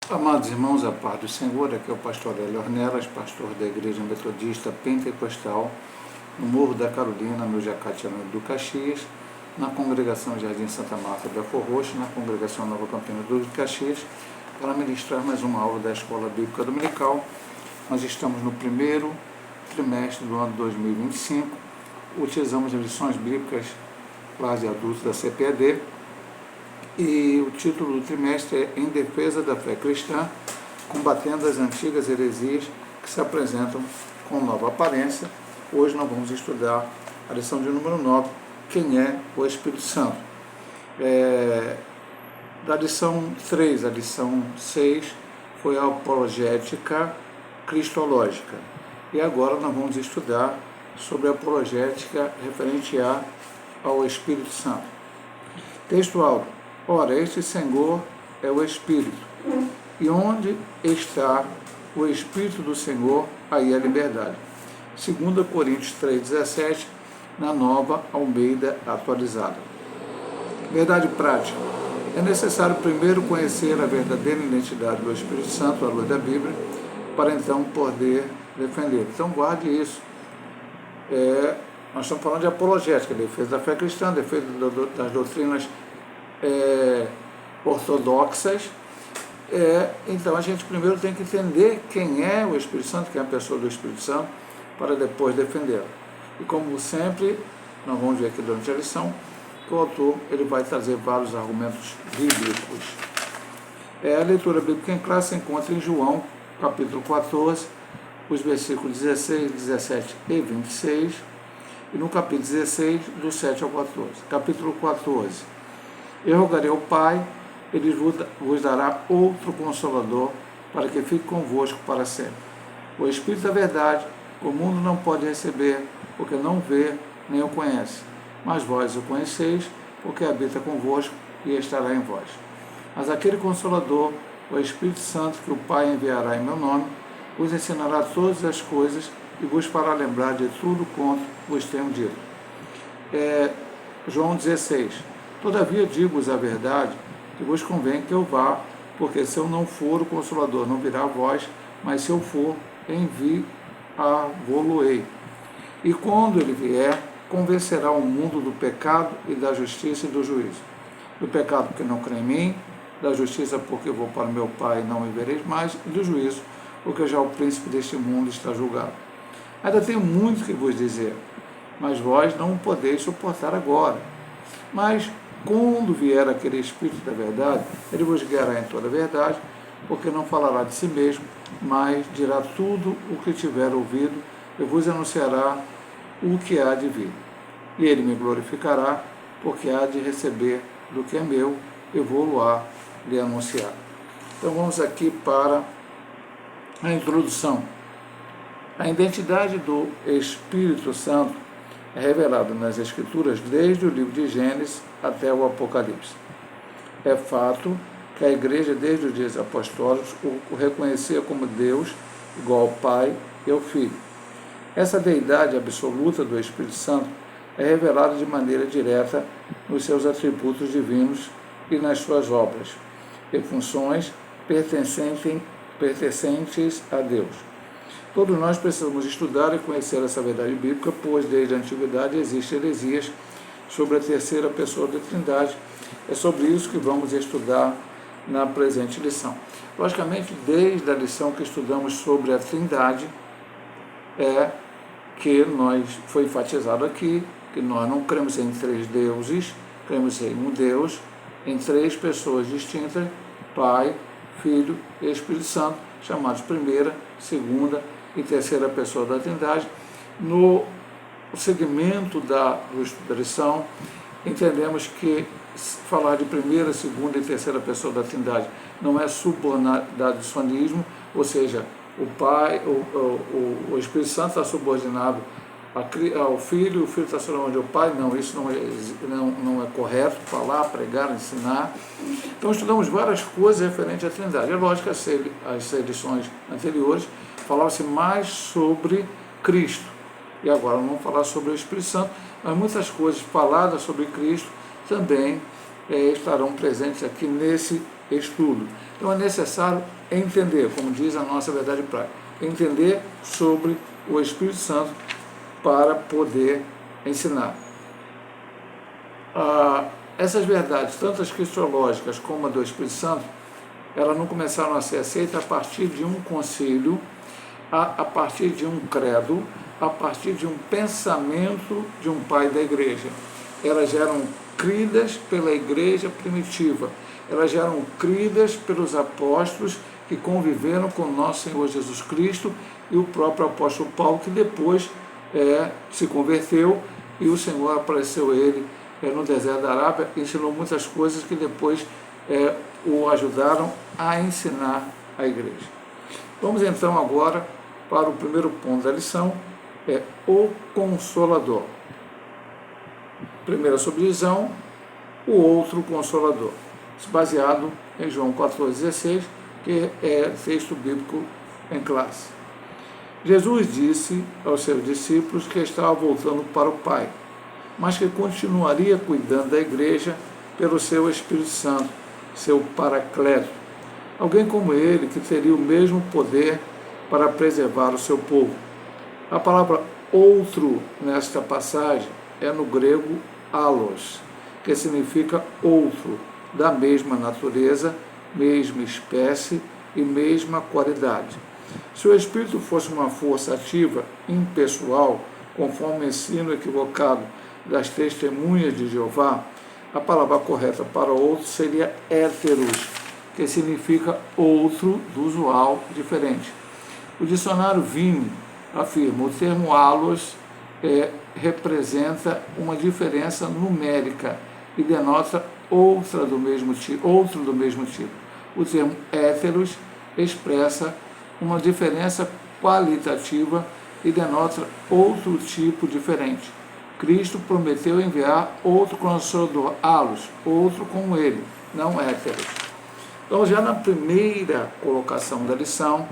Amados irmãos, a paz do Senhor, aqui é o pastor Hélio Ornelas, pastor da Igreja Metodista Pentecostal, no Morro da Carolina, no Jacatiano do Caxias, na congregação Jardim Santa Marta Belfor Roxo, na congregação Nova Campina do Caxias, para ministrar mais uma aula da Escola Bíblica Dominical. Nós estamos no primeiro trimestre do ano 2025, utilizamos as lições bíblicas classe adultos da CPAD, e o título do trimestre é Em Defesa da Fé Cristã, combatendo as antigas heresias que se apresentam com nova aparência. Hoje nós vamos estudar a lição de número 9, quem é o Espírito Santo. Da lição 3 à lição 6 foi a apologética cristológica. E agora nós vamos estudar sobre a apologética referente ao Espírito Santo. Texto áureo. Ora, este Senhor é o Espírito, e onde está o Espírito do Senhor, aí a liberdade. 2 Coríntios 3,17, na Nova Almeida Atualizada. Verdade prática. É necessário primeiro conhecer a verdadeira identidade do Espírito Santo, à luz da Bíblia, para então poder defender. Então guarde isso. Nós estamos falando de apologética, defesa da fé cristã, defesa das doutrinas ortodoxas. Então a gente primeiro tem que entender quem é o Espírito Santo, quem é a pessoa do Espírito Santo, para depois defendê-lo. E como sempre, nós vamos ver aqui durante a lição, que o autor ele vai trazer vários argumentos bíblicos. A leitura bíblica em classe se encontra em João, capítulo 14, os versículos 16, 17 e 26, e no capítulo 16, do 7 ao 14. Capítulo 14. Eu rogarei ao Pai, ele vos dará outro Consolador, para que fique convosco para sempre. O Espírito da verdade, o mundo não pode receber, porque não vê nem o conhece. Mas vós o conheceis, porque habita convosco e estará em vós. Mas aquele Consolador, o Espírito Santo, que o Pai enviará em meu nome, vos ensinará todas as coisas e vos fará lembrar de tudo quanto vos tenho dito. João 16. Todavia digo-vos a verdade, que vos convém que eu vá, porque se eu não for, o Consolador não virá a vós, mas se eu for, enviá-lo-ei. E quando ele vier, convencerá o mundo do pecado e da justiça e do juízo. Do pecado porque não crê em mim, da justiça porque vou para meu Pai e não me vereis mais, e do juízo porque já o príncipe deste mundo está julgado. Ainda tenho muito que vos dizer, mas vós não o podeis suportar agora. Mas quando vier aquele Espírito da verdade, ele vos guiará em toda a verdade, porque não falará de si mesmo, mas dirá tudo o que tiver ouvido e vos anunciará o que há de vir. E ele me glorificará, porque há de receber do que é meu, e vou-lo-á lhe anunciar. Então vamos aqui para a introdução. A identidade do Espírito Santo é revelada nas Escrituras desde o livro de Gênesis até o Apocalipse. É fato que a Igreja, desde os dias apostólicos, o reconhecia como Deus, igual ao Pai e ao Filho. Essa deidade absoluta do Espírito Santo é revelada de maneira direta nos seus atributos divinos e nas suas obras e funções pertencentes a Deus. Todos nós precisamos estudar e conhecer essa verdade bíblica, pois desde a antiguidade existem heresias sobre a terceira pessoa da Trindade. É sobre isso que vamos estudar na presente lição. Logicamente, desde a lição que estudamos sobre a Trindade, que foi enfatizado aqui, que nós não cremos em três deuses, cremos em um Deus, em três pessoas distintas, Pai, Filho e Espírito Santo, chamados primeira, segunda e terceira pessoa da Trindade. No segmento da lição, entendemos que falar de primeira, segunda e terceira pessoa da Trindade não é subordinacionismo, ou seja, o Pai, o Espírito Santo está subordinado ao Filho, o Filho está subordinado ao Pai. Não, isso não é correto, falar, pregar, ensinar. Então estudamos várias coisas referentes à Trindade. É lógico que as edições anteriores falavam-se mais sobre Cristo, e agora vamos falar sobre o Espírito Santo, mas muitas coisas faladas sobre Cristo também estarão presentes aqui nesse estudo. Então é necessário entender, como diz a nossa verdade prática, entender sobre o Espírito Santo para poder ensinar. Essas verdades, tanto as cristológicas como a do Espírito Santo, elas não começaram a ser aceitas a partir de um concílio, a partir de um credo, a partir de um pensamento de um pai da igreja. Elas eram cridas pela igreja primitiva, elas eram cridas pelos apóstolos que conviveram com nosso Senhor Jesus Cristo e o próprio apóstolo Paulo, que depois se converteu e o Senhor apareceu a ele no deserto da Arábia, ensinou muitas coisas que depois o ajudaram a ensinar a igreja. Vamos então agora para o primeiro ponto da lição, o Consolador. Primeira subdivisão, o outro Consolador, baseado em João 14,16, que é texto bíblico em classe. Jesus disse aos seus discípulos que estava voltando para o Pai, mas que continuaria cuidando da igreja pelo seu Espírito Santo, seu Paracleto, alguém como ele que teria o mesmo poder para preservar o seu povo. A palavra outro nesta passagem é no grego allos, que significa outro, da mesma natureza, mesma espécie e mesma qualidade. Se o Espírito fosse uma força ativa, impessoal, conforme o ensino equivocado das testemunhas de Jeová, a palavra correta para outro seria héteros, que significa outro, do usual, diferente. O dicionário Vini afirma: o termo allos representa uma diferença numérica e denota outro do mesmo tipo. O termo héteros expressa uma diferença qualitativa e denota outro tipo diferente. Cristo prometeu enviar outro Consolador, allos, outro como ele, não héteros. Então, já na primeira colocação da lição,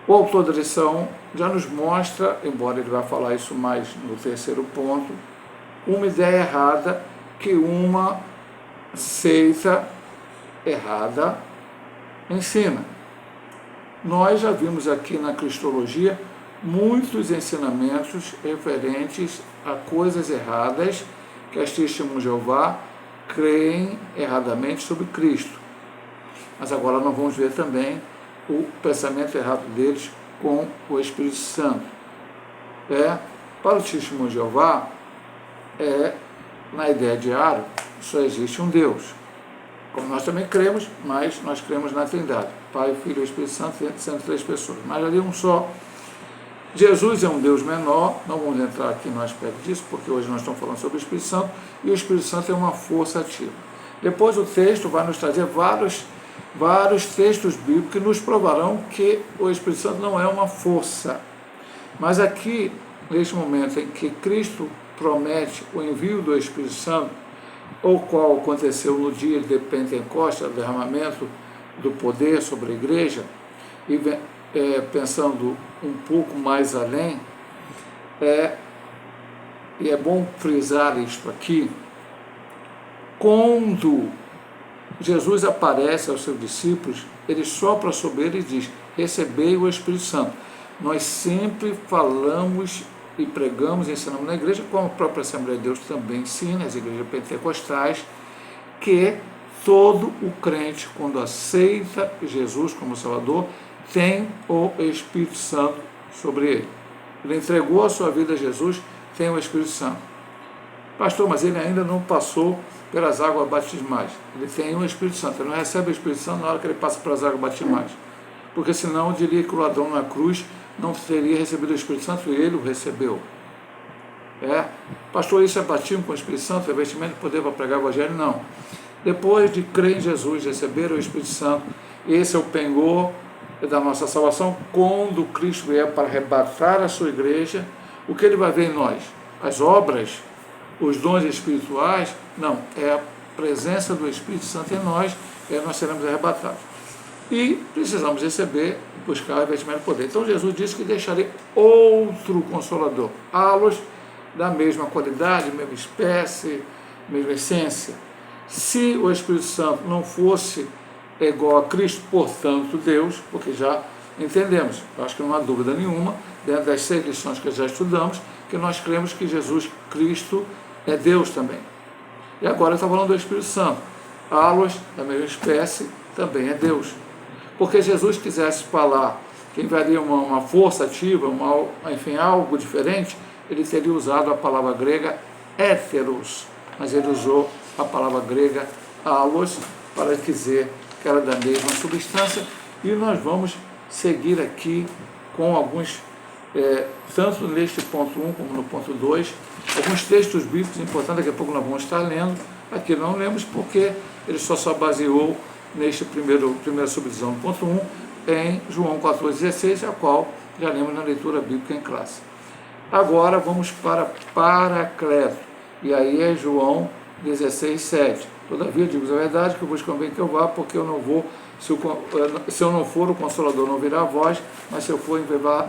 o autor da lição já nos mostra, embora ele vá falar isso mais no terceiro ponto, uma ideia errada que uma seita errada ensina. Nós já vimos aqui na cristologia muitos ensinamentos referentes a coisas erradas que as testemunhas de Jeová creem erradamente sobre Cristo. Mas agora nós vamos ver também o pensamento errado deles com o Espírito Santo. Para o testemunho de Jeová, na ideia de Aro, só existe um Deus. Como nós também cremos, mas nós cremos na Trindade, Pai, Filho e Espírito Santo, sendo três pessoas. Mas ali um só. Jesus é um Deus menor, não vamos entrar aqui no aspecto disso, porque hoje nós estamos falando sobre o Espírito Santo, e o Espírito Santo é uma força ativa. Depois o texto vai nos trazer vários textos bíblicos que nos provarão que o Espírito Santo não é uma força. Mas aqui, neste momento em que Cristo promete o envio do Espírito Santo, o qual aconteceu no dia de Pentecostes, o derramamento do poder sobre a igreja, e pensando um pouco mais além, e é bom frisar isto aqui, quando Jesus aparece aos seus discípulos, ele sopra sobre ele e diz: recebei o Espírito Santo. Nós sempre falamos e pregamos e ensinamos na igreja, como a própria Assembleia de Deus também ensina, as igrejas pentecostais, que todo o crente, quando aceita Jesus como Salvador, tem o Espírito Santo sobre ele. Ele entregou a sua vida a Jesus, tem o Espírito Santo. Pastor, mas ele ainda não passou pelas águas batismais. Ele tem o Espírito Santo, ele não recebe o Espírito Santo na hora que ele passa pelas águas batismais. Porque senão eu diria que o ladrão na cruz não teria recebido o Espírito Santo e ele o recebeu. Pastor, isso é batismo com o Espírito Santo, é vestimento de poder para pregar o Evangelho? Não. Depois de crer em Jesus, receber o Espírito Santo, esse é o penhor da nossa salvação. Quando Cristo vier para arrebatar a sua igreja, o que ele vai ver em nós? As obras, os dons espirituais? Não, é a presença do Espírito Santo em nós, nós seremos arrebatados. E precisamos receber, buscar o vestimento de poder. Então Jesus disse que deixarei outro Consolador, allos da mesma qualidade, mesma espécie, mesma essência. Se o Espírito Santo não fosse igual a Cristo, portanto Deus, porque já entendemos, acho que não há dúvida nenhuma, dentro das 6 lições que já estudamos, que nós cremos que Jesus Cristo é Deus também. E agora está falando do Espírito Santo. Áloas, da mesma espécie, também é Deus. Porque Jesus quisesse falar que enviaria uma força ativa, enfim, algo diferente, ele teria usado a palavra grega héteros, mas ele usou a palavra grega áloas para dizer que era da mesma substância. E nós vamos seguir aqui com alguns, tanto neste ponto 1 como no ponto 2, alguns textos bíblicos importantes, daqui a pouco nós vamos estar lendo. Aqui não lemos porque ele só baseou neste primeira subdivisão do ponto 1 em João 14,16, a qual já lemos na leitura bíblica em classe. Agora vamos para Paracleto, e aí é João 16,7. Todavia, digo a verdade, que vos convém que eu vá, porque eu não vou, se eu não for, o Consolador não virá a vós, mas se eu for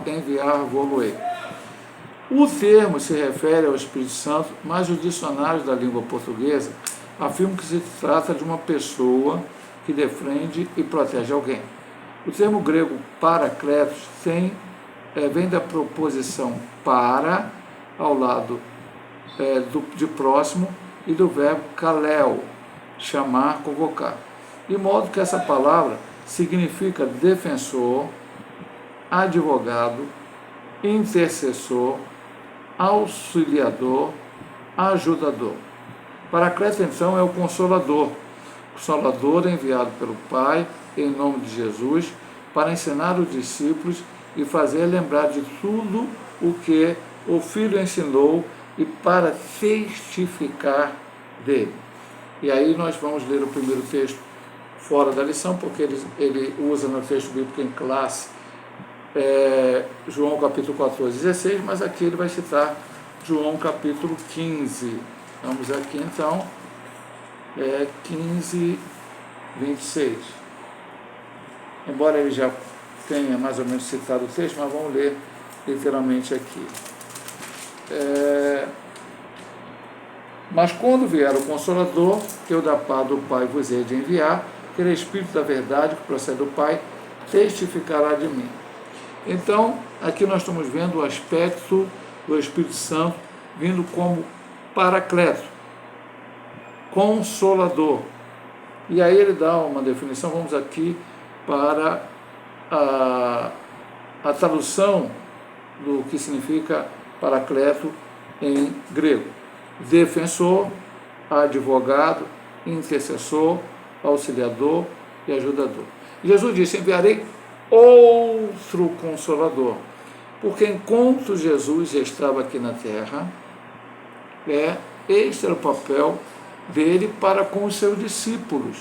enviar vou-lo-ei. O termo se refere ao Espírito Santo, mas os dicionários da língua portuguesa afirmam que se trata de uma pessoa que defende e protege alguém. O termo grego paracletos vem da proposição para, ao lado de próximo, e do verbo kaleo, chamar, convocar. De modo que essa palavra significa defensor, advogado, intercessor, auxiliador, ajudador. Paracleto, então, é o Consolador. Consolador enviado pelo Pai, em nome de Jesus, para ensinar os discípulos e fazer lembrar de tudo o que o Filho ensinou e para testificar dele. E aí nós vamos ler o primeiro texto fora da lição, porque ele usa no texto bíblico em classe João capítulo 14, 16, mas aqui ele vai citar João capítulo 15. Vamos aqui então, 15, 26. Embora ele já tenha mais ou menos citado o texto, mas vamos ler literalmente aqui. Mas quando vier o Consolador, que eu da parte do Pai vos hei de enviar, que ele é Espírito da verdade, que procede do Pai, testificará de mim. Então, aqui nós estamos vendo o aspecto do Espírito Santo vindo como Paracleto, Consolador. E aí ele dá uma definição, vamos aqui para a tradução do que significa Paracleto em grego: defensor, advogado, intercessor, auxiliador e ajudador. Jesus disse: enviarei outro Consolador, porque enquanto Jesus já estava aqui na terra, este era o papel dele para com os seus discípulos.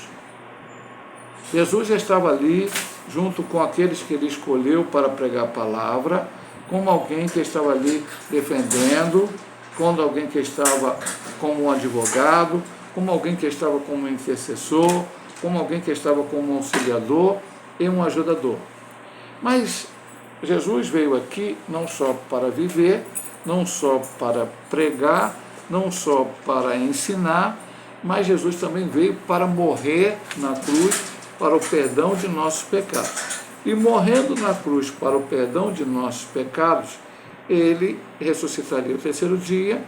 Jesus já estava ali, junto com aqueles que ele escolheu para pregar a palavra, como alguém que estava ali defendendo, como alguém que estava como um advogado, como alguém que estava como um intercessor, como alguém que estava como um auxiliador e um ajudador. Mas Jesus veio aqui não só para viver, não só para pregar, não só para ensinar, mas Jesus também veio para morrer na cruz para o perdão de nossos pecados. E morrendo na cruz para o perdão de nossos pecados, ele ressuscitaria o terceiro dia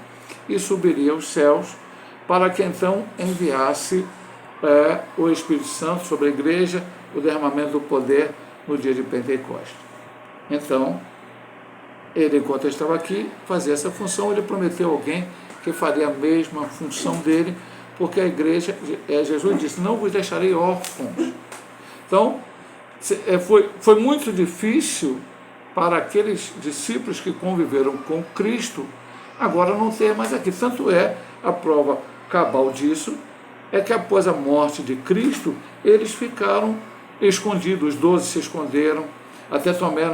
e subiria aos céus, para que então enviasse o Espírito Santo sobre a igreja, o derramamento do poder no dia de Pentecostes. Então, ele, enquanto estava aqui, fazia essa função. Ele prometeu a alguém que faria a mesma função dele, porque a igreja, Jesus disse: não vos deixarei órfãos. Então, foi muito difícil para aqueles discípulos que conviveram com Cristo agora não ter mais aqui. Tanto é, a prova cabal disso é que após a morte de Cristo, eles ficaram escondidos, os 12 se esconderam, até Tomé,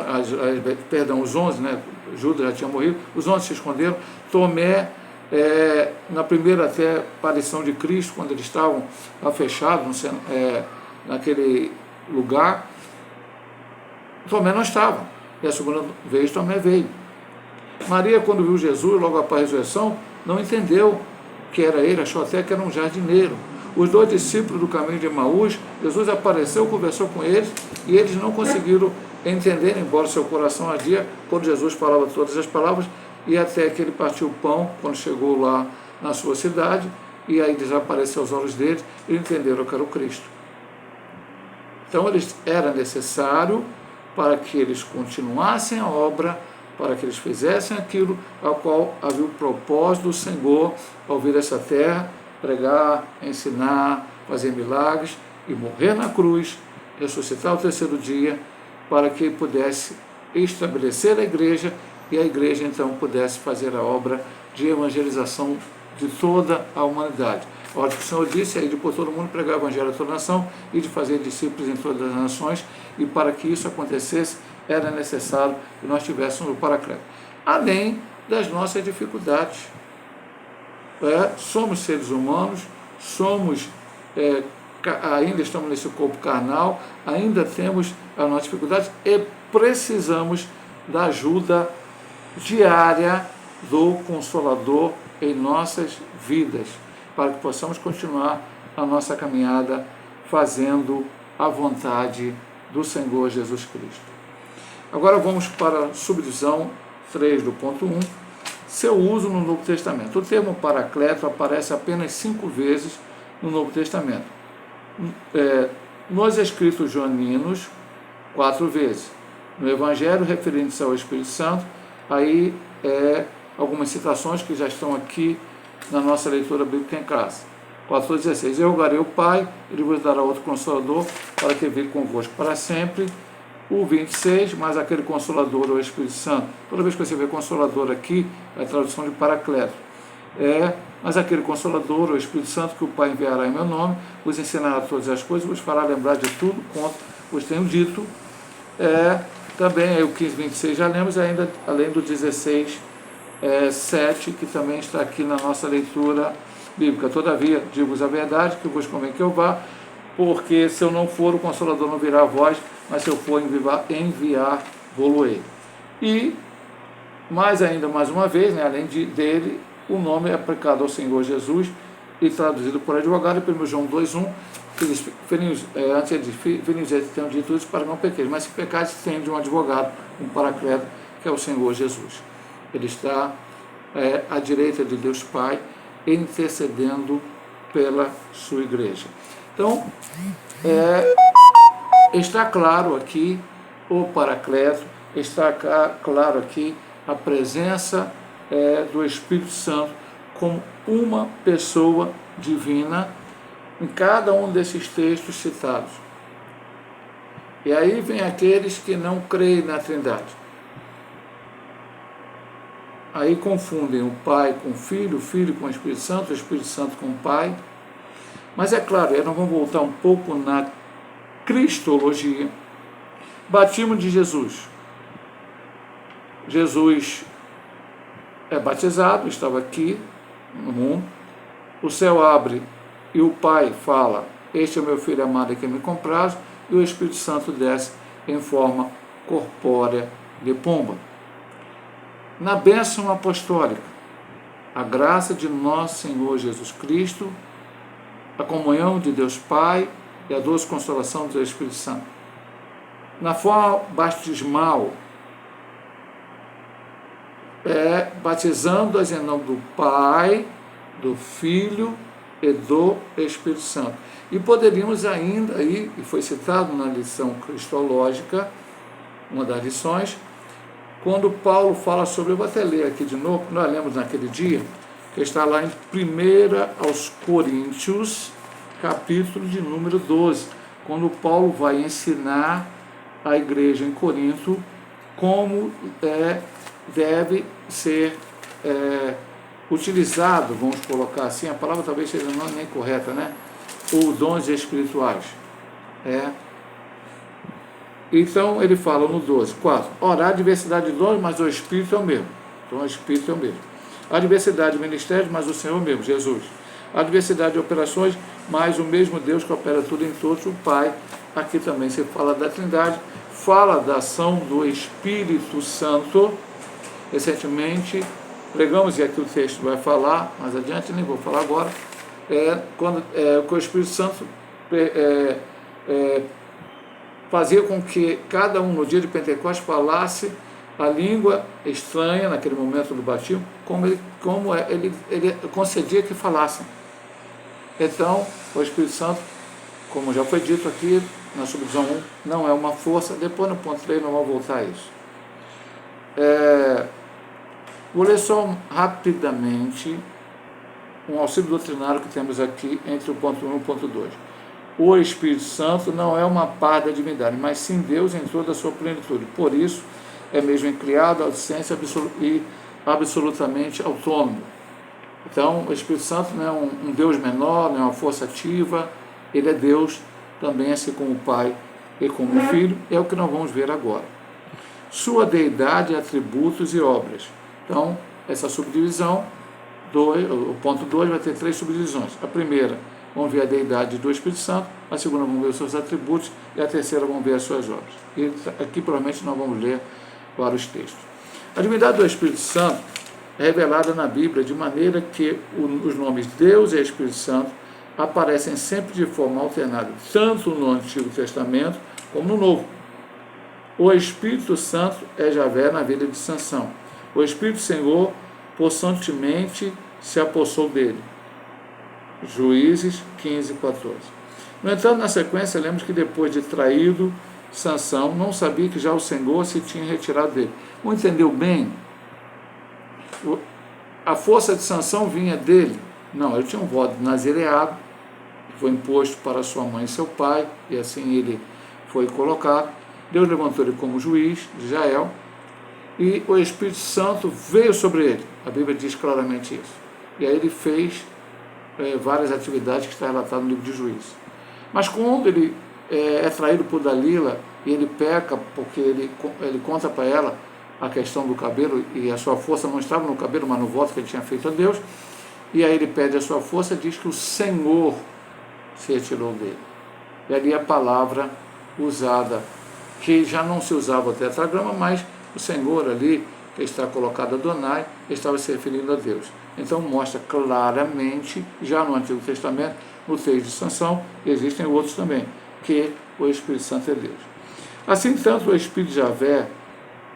os 11, né? Judas já tinha morrido, os 11 se esconderam. Tomé, na primeira até aparição de Cristo, quando eles estavam fechados naquele lugar, Tomé não estava, e a segunda vez Tomé veio. Maria, quando viu Jesus, logo após a ressurreição, não entendeu que era ele, achou até que era um jardineiro. Os 2 discípulos do caminho de Emaús, Jesus apareceu, conversou com eles, e eles não conseguiram entender, embora seu coração ardia, quando Jesus falava todas as palavras, e até que ele partiu o pão, quando chegou lá na sua cidade, e aí desapareceu aos olhos deles, e entenderam que era o Cristo. Então era necessário para que eles continuassem a obra, para que eles fizessem aquilo ao qual havia o propósito do Senhor ao vir a essa terra, pregar, ensinar, fazer milagres e morrer na cruz, ressuscitar ao terceiro dia, para que pudesse estabelecer a igreja e a igreja então pudesse fazer a obra de evangelização de toda a humanidade. A hora que o Senhor disse aí de por todo mundo pregar o evangelho a toda nação e de fazer discípulos em todas as nações, e para que isso acontecesse era necessário que nós tivéssemos o Paracleto. Além das nossas dificuldades. Somos seres humanos, ainda estamos nesse corpo carnal, ainda temos as nossas dificuldades e precisamos da ajuda diária do Consolador em nossas vidas, para que possamos continuar a nossa caminhada fazendo a vontade do Senhor Jesus Cristo. Agora vamos para a subdivisão 3 do ponto 1, seu uso no Novo Testamento. O termo Paracleto aparece apenas 5 vezes no Novo Testamento. Nos escritos joaninos, 4 vezes. No Evangelho, referindo-se ao Espírito Santo, aí algumas citações que já estão aqui na nossa leitura bíblica em casa. 14,16. Eu rogarei o Pai, ele vos dará outro Consolador, para que vive convosco para sempre. O 26, mas aquele Consolador, o Espírito Santo. Toda vez que você vê Consolador aqui, é a tradução de Paracleto. Mas aquele Consolador, o Espírito Santo, que o Pai enviará em meu nome, vos ensinará todas as coisas, vos fará lembrar de tudo quanto vos tenho dito. Também o 15, 26 já lemos, ainda além do 16, 7, que também está aqui na nossa leitura bíblica. Todavia, digo-vos a verdade, que vos convém que eu vá, porque se eu não for, o Consolador não virá a vós, mas se eu for enviar, vou-lo-ei. E, mais uma vez, além dele, o nome é aplicado ao Senhor Jesus e traduzido por advogado, em 1 João 2,1, que diz, antes de filhos tenham dito isso para não pequeis, mas se pecares, tem de um advogado, um Paracleto, que é o Senhor Jesus. Ele está à direita de Deus Pai, intercedendo pela sua igreja. Então, está claro aqui o Paracleto, está claro aqui a presença do Espírito Santo como uma pessoa divina em cada um desses textos citados. E aí vem aqueles que não creem na Trindade. Aí confundem o Pai com o Filho com o Espírito Santo, o Espírito Santo com o Pai. Mas é claro, nós vamos voltar um pouco na cristologia. Batismo de Jesus. Jesus é batizado, estava aqui no mundo. O céu abre e o Pai fala, este é o meu Filho amado em quem me comprazo, e o Espírito Santo desce em forma corpórea de pomba. Na bênção apostólica, a graça de nosso Senhor Jesus Cristo, a comunhão de Deus Pai e a doce consolação do Espírito Santo. Na forma batismal, batizando-as em nome do Pai, do Filho e do Espírito Santo. E poderíamos ainda, e foi citado na lição cristológica, uma das lições, quando Paulo fala sobre, eu vou até ler aqui de novo, nós lemos naquele dia, que está lá em 1 aos Coríntios, capítulo de número 12, quando Paulo vai ensinar a igreja em Corinto como deve ser utilizado, vamos colocar assim, a palavra talvez seja não nem correta, os dons espirituais. Então ele fala no 12, 4, ora, há diversidade de dons, mas o Espírito é o mesmo. Então o Espírito é o mesmo. Há diversidade de ministérios, mas o Senhor é o mesmo, Jesus. Há diversidade de operações, mas o mesmo Deus que opera tudo em todos, o Pai. Aqui também se fala da Trindade, fala da ação do Espírito Santo. Recentemente pregamos, e aqui o texto vai falar, mais adiante, nem vou falar agora, quando que o Espírito Santo fazia com que cada um no dia de Pentecostes falasse a língua estranha naquele momento do batismo, como ele concedia que falassem. Então, o Espírito Santo, como já foi dito aqui na subdivisão 1, não é uma força. Depois no ponto 3 nós vamos voltar a isso. Vou ler só rapidamente um auxílio doutrinário que temos aqui entre o ponto 1 e o ponto 2. O Espírito Santo não é uma parte da divindade, mas sim Deus em toda a sua plenitude. Por isso, é mesmo criado a ciência e absolutamente autônomo. Então, o Espírito Santo não é um Deus menor, não é uma força ativa, ele é Deus também, assim como o Pai e como o Filho, é o que nós vamos ver agora. Sua deidade, atributos e obras. Então, essa subdivisão, o ponto 2 vai ter 3 subdivisões. A primeira, vamos ver a deidade do Espírito Santo, a segunda vamos ver os seus atributos e a terceira vamos ver as suas obras. E aqui provavelmente nós vamos ler vários textos. A divindade do Espírito Santo é revelada na Bíblia de maneira que os nomes Deus e Espírito Santo aparecem sempre de forma alternada, tanto no Antigo Testamento como no Novo. O Espírito Santo é Javé na vida de Sansão. O Espírito Senhor possantemente se apossou dele. Juízes 15, 14. No entanto, na sequência, lemos que depois de traído, Sansão não sabia que já o Senhor se tinha retirado dele. Não entendeu bem? A força de Sansão vinha dele? Não, ele tinha um voto de nazireado, que foi imposto para sua mãe e seu pai, e assim ele foi colocado. Deus levantou ele como juiz de Israel, e o Espírito Santo veio sobre ele. A Bíblia diz claramente isso. E aí ele fez várias atividades que está relatado no livro de Juízes. Mas quando ele é traído por Dalila, e ele peca porque ele conta para ela a questão do cabelo, e a sua força não estava no cabelo, mas no voto que ele tinha feito a Deus, e aí ele pede a sua força e diz que o Senhor se retirou dele. E ali a palavra usada, que já não se usava o tetragrama, mas o Senhor ali, que está colocado Adonai, estava se referindo a Deus. Então mostra claramente, já no Antigo Testamento, no texto de Sansão, existem outros também, que o Espírito Santo é Deus. Assim, tanto o Espírito de Javé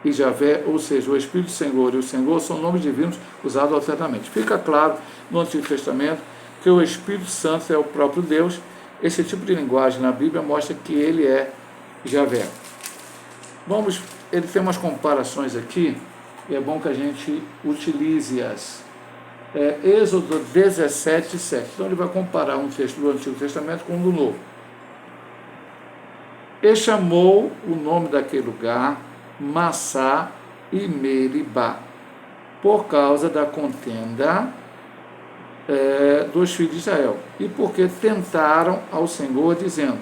e Javé, ou seja, o Espírito do Senhor e o Senhor, são nomes divinos usados alternamente. Fica claro no Antigo Testamento que o Espírito Santo é o próprio Deus. Esse tipo de linguagem na Bíblia mostra que ele é Javé. Ele tem umas comparações aqui, e é bom que a gente utilize-as. Êxodo 17, 7. Então ele vai comparar um texto do Antigo Testamento com um do Novo. E chamou o nome daquele lugar Massá e Meribá, por causa da contenda dos filhos de Israel, e porque tentaram ao Senhor, dizendo: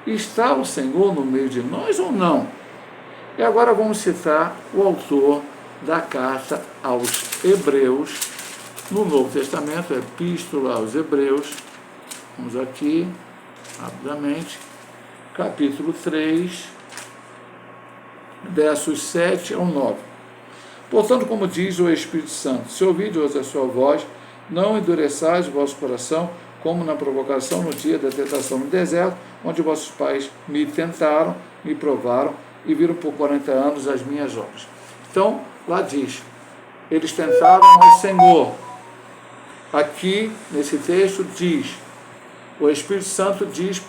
está o Senhor no meio de nós ou não? E agora vamos citar o autor da carta aos Hebreus, no Novo Testamento, a Epístola aos Hebreus. Vamos aqui, rapidamente, capítulo 3, versos 7 ao 9. Portanto, como diz o Espírito Santo, se ouvides a sua voz, não endureçais o vosso coração, como na provocação no dia da tentação no deserto, onde vossos pais me tentaram, me provaram e viram por 40 anos as minhas obras. Então, lá diz, eles tentaram ao Senhor. Aqui, nesse texto, diz, o Espírito Santo diz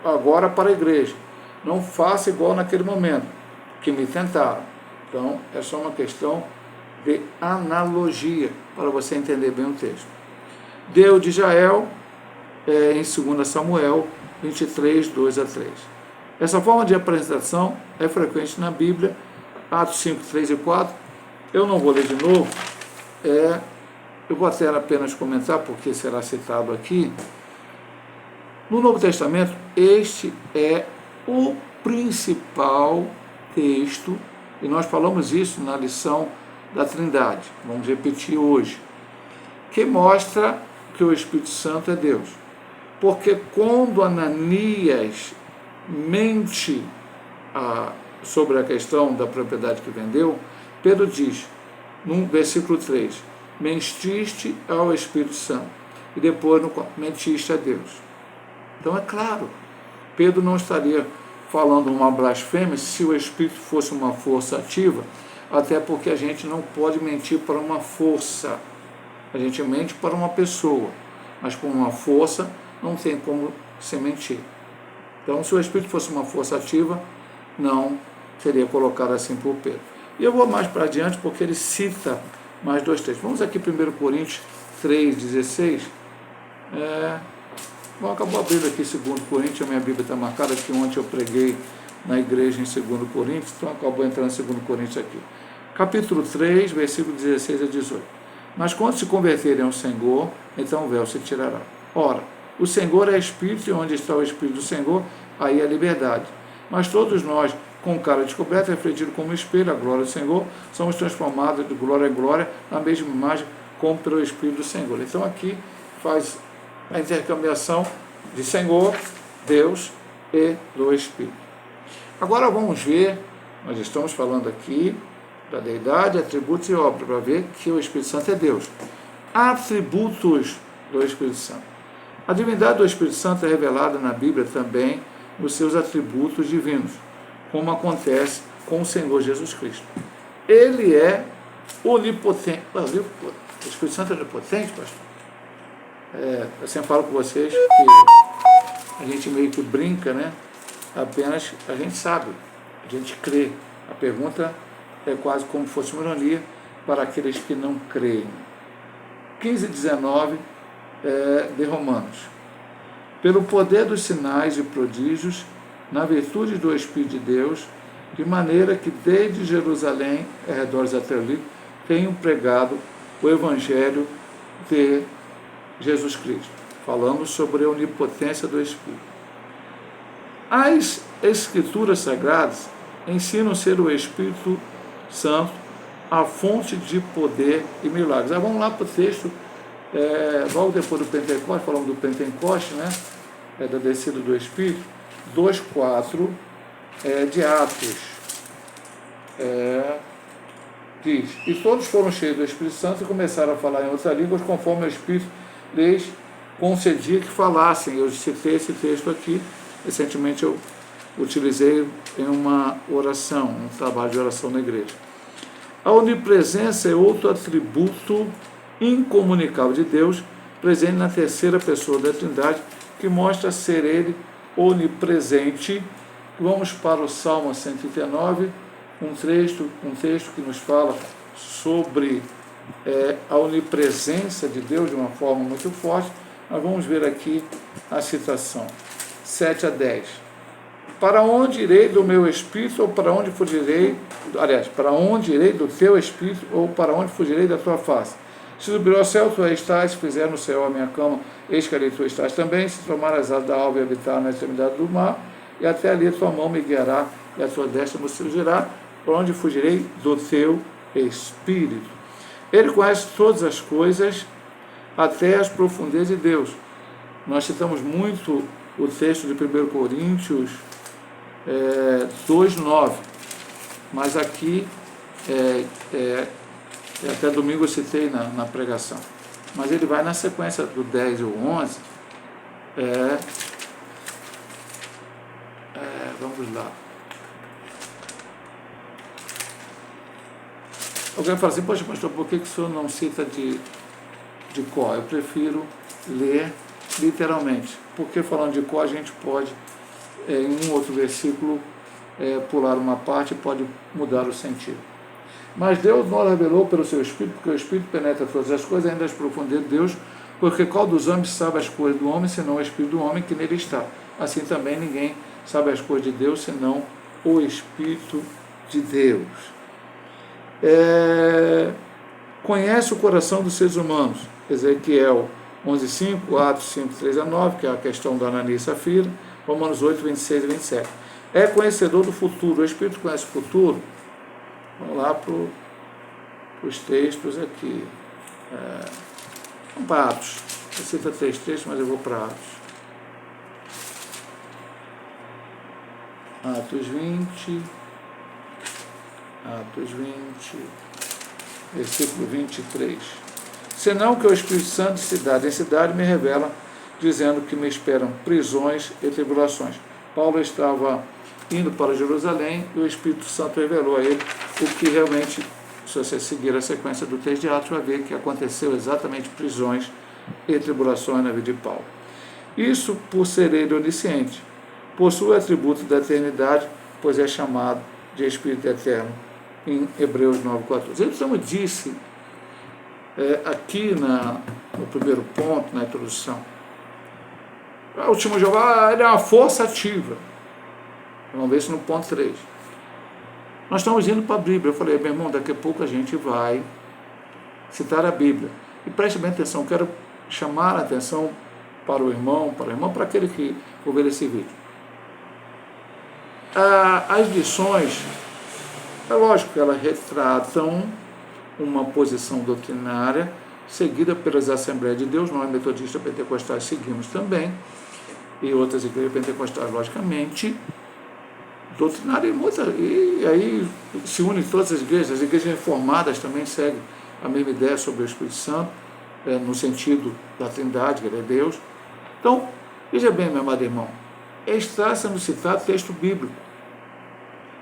agora para a igreja, não faça igual naquele momento, que me tentaram. Então, é só uma questão de analogia, para você entender bem o texto. Deus de Israel, em 2 Samuel 23, 2 a 3. Essa forma de apresentação é frequente na Bíblia, Atos 5, 3 e 4. Eu não vou ler de novo, eu vou até apenas comentar, porque será citado aqui. No Novo Testamento, este é o principal texto, e nós falamos isso na lição da Trindade, vamos repetir hoje, que mostra que o Espírito Santo é Deus. Porque quando Ananias mente sobre a questão da propriedade que vendeu, Pedro diz, no versículo 3, mentiste ao Espírito Santo e depois no mentiste a Deus. Então é claro, Pedro não estaria falando uma blasfêmia se o Espírito fosse uma força ativa, até porque a gente não pode mentir para uma força. A gente mente para uma pessoa, mas para uma força não tem como se mentir. Então, se o Espírito fosse uma força ativa, não seria colocado assim por Pedro. E eu vou mais para adiante porque ele cita mais dois textos. Vamos aqui 1 Coríntios 3,16. Bom, acabou abrindo aqui 2 Coríntios, a minha Bíblia está marcada que ontem eu preguei na igreja em 2 Coríntios, então acabou entrando em 2 Coríntios aqui. Capítulo 3, versículo 16 a 18. Mas quando se converterem ao Senhor, então o véu se tirará. Ora, o Senhor é Espírito, e onde está o Espírito do Senhor, aí é a liberdade. Mas todos nós, com cara descoberta, refletido como espelho, a glória do Senhor, somos transformados de glória em glória, na mesma imagem, como pelo Espírito do Senhor. Então aqui faz a intercambiação de Senhor, Deus e do Espírito. Agora vamos ver, nós estamos falando aqui da deidade, atributos e obras, para ver que o Espírito Santo é Deus. Atributos do Espírito Santo. A divindade do Espírito Santo é revelada na Bíblia também nos seus atributos divinos, como acontece com o Senhor Jesus Cristo. Ele é onipotente. O Espírito Santo é onipotente, pastor? Eu sempre falo com vocês que a gente meio que brinca, né? Apenas a gente sabe, a gente crê. A pergunta é quase como se fosse uma ironia para aqueles que não creem. 15:19 de Romanos. Pelo poder dos sinais e prodígios, na virtude do Espírito de Deus, de maneira que desde Jerusalém, arredores até ali, tenho pregado o Evangelho de Jesus Cristo. Falamos sobre a onipotência do Espírito. As Escrituras Sagradas ensinam ser o Espírito Santo a fonte de poder e milagres. Vamos lá para o texto, logo depois do Pentecostes, falamos do Pentecostes, né? Da descida do Espírito, 2:4 de Atos. Diz, e todos foram cheios do Espírito Santo e começaram a falar em outras línguas, conforme o Espírito lhes concedia que falassem. Eu citei esse texto aqui, recentemente eu utilizei em uma oração, um trabalho de oração na igreja. A onipresença é outro atributo incomunicável de Deus, presente na terceira pessoa da Trindade, que mostra ser Ele onipresente. Vamos para o Salmo 139, um texto que nos fala sobre a onipresença de Deus de uma forma muito forte. Nós vamos ver aqui a citação, 7-10. Para onde irei do meu espírito, ou para onde fugirei? Aliás, para onde irei do teu espírito, ou para onde fugirei da tua face? Se subir ao céu, tu aí estás, se fizer no céu a minha cama, eis que ali tu estás também. Se tomar as asas da alva e habitar na extremidade do mar, e até ali a tua mão me guiará, e a tua destra me surgirá, por onde fugirei do teu espírito. Ele conhece todas as coisas, até as profundezas de Deus. Nós citamos muito o texto de 1 Coríntios 2:9, mas aqui até domingo eu citei na pregação, mas ele vai na sequência do 10 e o 11. Vamos lá. Alguém fala assim, poxa, pastor, por que o senhor não cita de cor? Eu prefiro ler literalmente, porque falando de cor a gente pode, em um outro versículo, pular uma parte e pode mudar o sentido. Mas Deus não revelou pelo seu Espírito, porque o Espírito penetra todas as coisas, ainda as profundezas de Deus, porque qual dos homens sabe as coisas do homem, senão o Espírito do homem que nele está? Assim também ninguém sabe as coisas de Deus, senão o Espírito de Deus. Conhece o coração dos seres humanos, Ezequiel 11:5, Atos 5:3-9, que é a questão da Ananias e Safira, Romanos 8:26 e 27. É conhecedor do futuro, o Espírito conhece o futuro. Vamos lá para os textos aqui. Vamos para Atos. Eu cito 3 textos, mas eu vou para Atos. Atos 20, versículo 23. senão que o Espírito Santo de cidade em cidade me revela, dizendo que me esperam prisões e tribulações. Paulo estava indo para Jerusalém e o Espírito Santo revelou a ele o que realmente, se você seguir a sequência do texto de Atos, vai ver que aconteceu exatamente prisões e tribulações na vida de Paulo. Isso por ser ele onisciente, possui atributo da eternidade, pois é chamado de Espírito Eterno, em Hebreus 9,14. Ele também disse, aqui no primeiro ponto, na introdução, o último Jeová, ele é uma força ativa. Vamos ver isso no ponto 3. Nós estamos indo para a Bíblia. Eu falei, meu irmão, daqui a pouco a gente vai citar a Bíblia. E preste bem atenção, quero chamar a atenção para o irmão, para aquele que for ver esse vídeo. As lições, é lógico que elas retratam uma posição doutrinária seguida pelas Assembleias de Deus. Nós, metodistas pentecostais, seguimos também, e outras igrejas pentecostais, logicamente, doutrinária e aí se unem todas as igrejas reformadas também seguem a mesma ideia sobre o Espírito Santo, no sentido da Trindade, que ele é Deus. Então, veja bem, meu amado irmão, está sendo citado texto bíblico.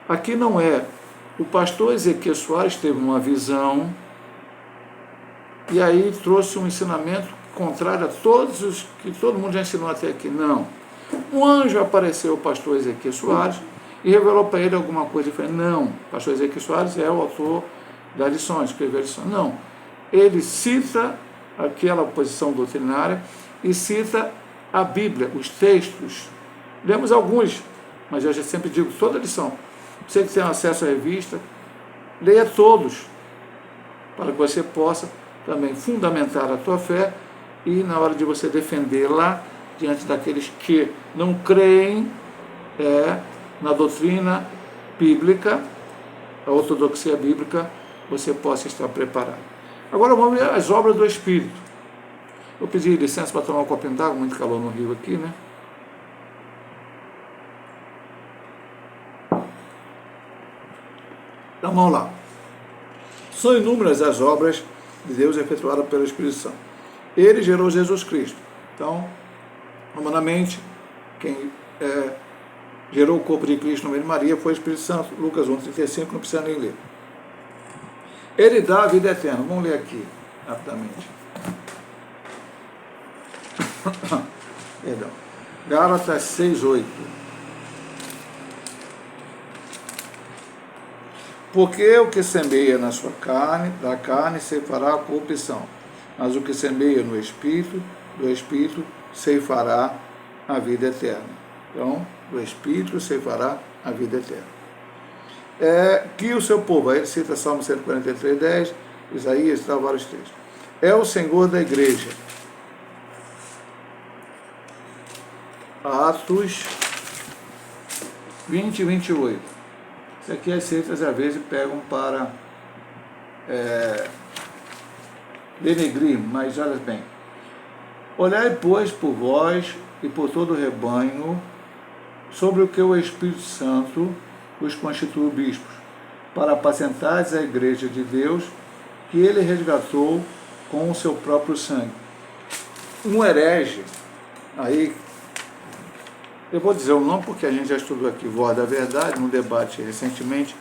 Aqui não é. O pastor Ezequiel Soares teve uma visão e aí trouxe um ensinamento contrário a todos os que todo mundo já ensinou até aqui. Não. Um anjo apareceu ao pastor Ezequiel Soares e revelou para ele alguma coisa. Ele falou, não, o pastor Ezequiel Soares é o autor das lições, escreveu a lição. Não. Ele cita aquela posição doutrinária e cita a Bíblia, os textos. Lemos alguns, mas eu já sempre digo, toda a lição. Você que tem acesso à revista, leia todos, para que você possa também fundamentar a tua fé e na hora de você defendê-la diante daqueles que não creem na doutrina bíblica, a ortodoxia bíblica, você possa estar preparado. Agora vamos ver as obras do Espírito. Eu pedi licença para tomar um copinho d'água, muito calor no Rio aqui, né? Então vamos lá. São inúmeras as obras de Deus efetuadas pelo Espírito Santo. Ele gerou Jesus Cristo. Então, humanamente, quem gerou o corpo de Cristo no meio de Maria foi o Espírito Santo. Lucas 1,35, não precisa nem ler. Ele dá a vida eterna. Vamos ler aqui, rapidamente. Perdão. Gálatas 6,8. Porque o que semeia na sua carne, da carne ceifará a corrupção, mas o que semeia no Espírito, do Espírito ceifará a vida eterna. Então, do Espírito ceifará a vida eterna. Que o seu povo, aí ele cita Salmo 143,10, Isaías, tal, vários textos. É o Senhor da igreja. Atos 20 e 28. Isso aqui as seitas às vezes pegam para denegrir, mas olha bem. Olhai, pois, por vós e por todo o rebanho, sobre o que o Espírito Santo os constituiu bispos, para apacentar a igreja de Deus, que ele resgatou com o seu próprio sangue. Um herege, aí, eu vou dizer o nome porque a gente já estudou aqui, Voz da Verdade, num debate recentemente,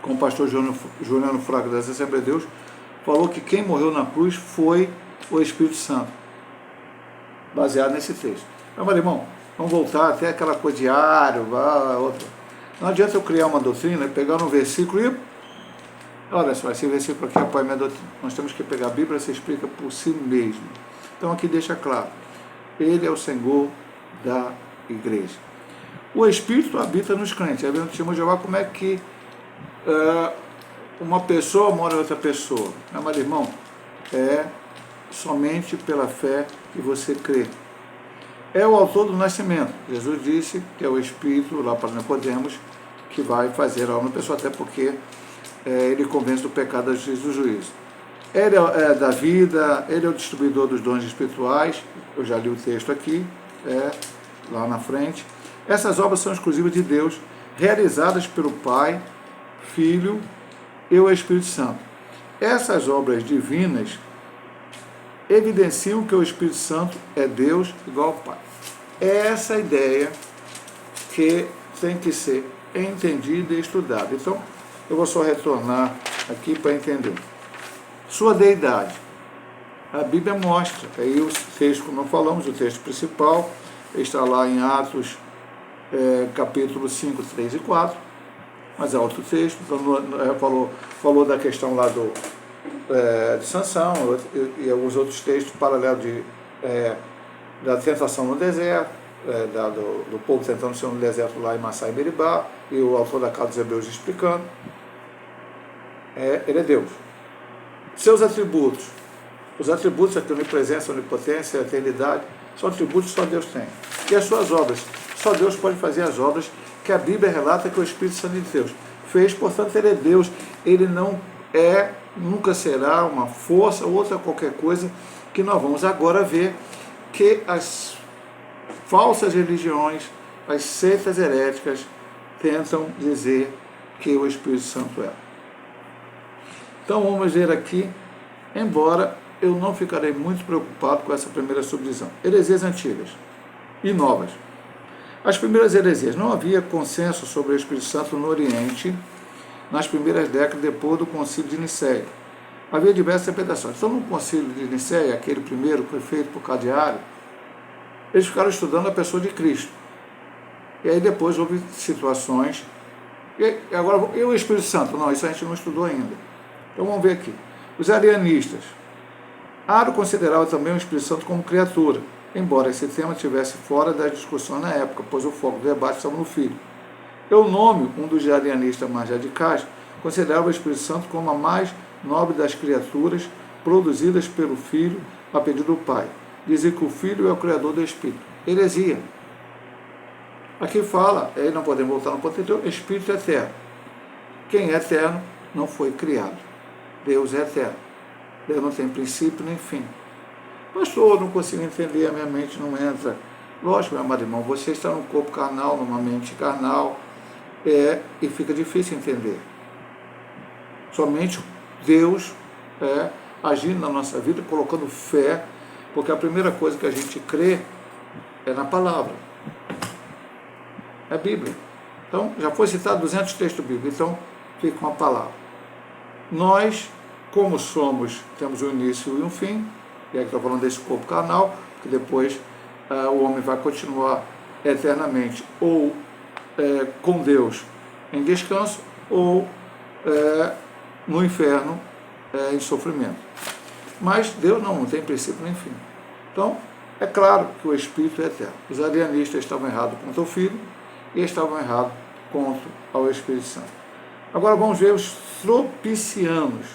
com o pastor Juliano Fraga das Assembleias de Deus, falou que quem morreu na cruz foi o Espírito Santo, baseado nesse texto. Mas, irmão, vamos voltar até aquela coisa de outra. Não adianta eu criar uma doutrina, pegar um versículo e... Olha só, esse versículo aqui apoia minha doutrina. Nós temos que pegar a Bíblia e se explica por si mesmo. Então aqui deixa claro. Ele é o Senhor da igreja. O Espírito habita nos crentes. Aí vendo o Jeová, como é que uma pessoa mora em outra pessoa. Mas, irmão, é somente pela fé que você crê. É o autor do nascimento. Jesus disse que é o Espírito, lá para Nicodemos, que vai fazer a alma da pessoa, até porque ele convence do pecado, da justiça e do juízo. Ele é da vida, ele é o distribuidor dos dons espirituais, eu já li o texto aqui, lá na frente. Essas obras são exclusivas de Deus, realizadas pelo Pai, Filho e o Espírito Santo. essas obras divinas evidenciam que o Espírito Santo é Deus igual ao Pai. É essa a ideia que tem que ser entendida e estudada. Então, eu vou só retornar aqui para entender. Sua deidade. A Bíblia mostra, aí o texto, como falamos, o texto principal está lá em Atos, capítulo 5, 3 e 4, mas é outro texto, falou da questão lá de Sansão e alguns outros textos paralelos da tentação no deserto, do povo tentando ser no deserto lá em Massá e Meribá, e o autor da Carta dos Hebreus explicando. Ele é Deus. Seus atributos. Os atributos aqui, onipresença, onipotência, eternidade, são atributos que só Deus tem. E as suas obras. Só Deus pode fazer as obras que a Bíblia relata que o Espírito Santo de Deus fez, portanto ele é Deus. Ele não nunca será uma força ou outra qualquer coisa que nós vamos agora ver que as falsas religiões, as seitas heréticas tentam dizer que o Espírito Santo é. Então vamos ver aqui, embora eu não ficarei muito preocupado com essa primeira subdivisão. Heresias antigas e novas. As primeiras heresias. Não havia consenso sobre o Espírito Santo no Oriente nas primeiras décadas depois do Concílio de Nicéia. Havia diversas interpretações. Então, no Concílio de Nicéia, aquele primeiro que foi feito por Cardeário, eles ficaram estudando a pessoa de Cristo. E aí depois houve situações. E agora, e o Espírito Santo? Não, isso a gente não estudou ainda. Então vamos ver aqui. Os arianistas. Aro considerava também o Espírito Santo como criatura, embora esse tema estivesse fora da discussão na época, pois o foco do debate estava no Filho. Eunômio, um dos arianistas mais radicais, considerava o Espírito Santo como a mais nobre das criaturas produzidas pelo Filho a pedido do Pai. Dizia que o Filho é o Criador do Espírito. Heresia. Aqui fala, aí não podemos voltar no ponto anterior, Espírito eterno. Quem é eterno não foi criado. Deus é eterno. Deus não tem princípio nem fim. Pastor, não consigo entender, a minha mente não entra. Lógico, meu amado irmão, você está num corpo carnal, numa mente carnal, e fica difícil entender. Somente Deus agindo na nossa vida, colocando fé, porque a primeira coisa que a gente crê é na palavra. É a Bíblia. Então, já foi citado 200 textos bíblicos, então fica com a palavra. Nós, como somos, temos um início e um fim, e aqui estou falando desse corpo carnal, que depois o homem vai continuar eternamente, ou com Deus em descanso, ou no inferno em sofrimento. Mas Deus não tem princípio nem fim. Então, é claro que o Espírito é eterno. Os arianistas estavam errados contra o Filho e estavam errados contra o Espírito Santo. Agora vamos ver os tropicianos.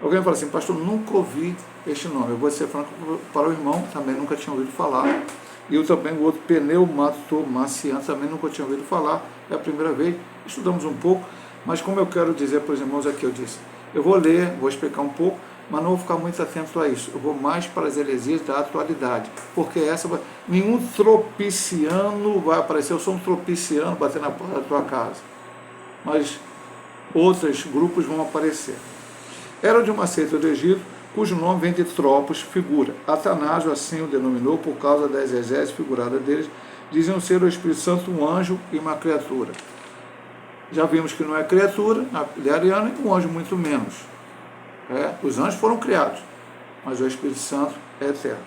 Alguém fala assim, pastor, nunca ouvi este nome. Eu vou ser franco para o irmão, também nunca tinha ouvido falar. E eu também, o outro, pneumatomasiano, também nunca tinha ouvido falar. É a primeira vez. Estudamos um pouco, mas como eu quero dizer para os irmãos aqui, eu disse, eu vou ler, vou explicar um pouco, mas não vou ficar muito atento a isso. Eu vou mais para as heresias da atualidade, porque nenhum tropiciano vai aparecer. Eu sou um tropiciano batendo na porta da tua casa, mas outros grupos vão aparecer. Era de uma seita do Egito, cujo nome vem de tropos, figura. Atanásio assim o denominou por causa da exegese figurada deles. Diziam ser o Espírito Santo um anjo e uma criatura. Já vimos que não é criatura, na ideia ariana, e um anjo muito menos. Os anjos foram criados, mas o Espírito Santo é eterno.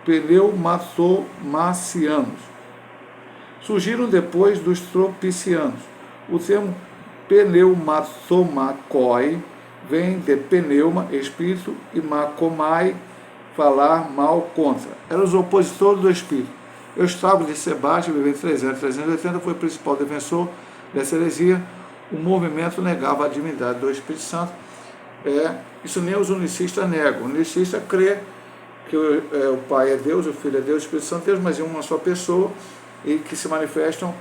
Pneumatomasianos. Surgiram depois dos tropicianos. O termo pneumatomacoi vem de pneuma, espírito, e macomai, falar mal contra. Eram os opositores do Espírito. Eustáquio de Sebastião, vivendo 380, foi o principal defensor dessa heresia. O movimento negava a divindade do Espírito Santo. Isso nem os unicistas negam. O unicista crê que o Pai é Deus, o Filho é Deus, o Espírito Santo é Deus, mas em uma só pessoa, e que se manifestam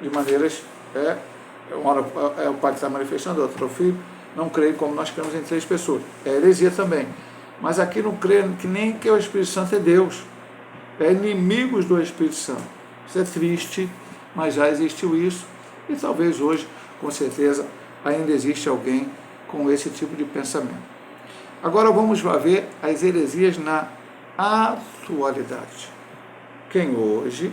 de maneiras... uma hora é o Pai que está manifestando, outra é o Filho. Não creem como nós cremos em três pessoas. É heresia também. Mas aqui não creem que nem que o Espírito Santo é Deus. É inimigos do Espírito Santo. Isso é triste, mas já existiu isso. E talvez hoje, com certeza, ainda existe alguém com esse tipo de pensamento. Agora vamos lá ver as heresias na atualidade. Quem hoje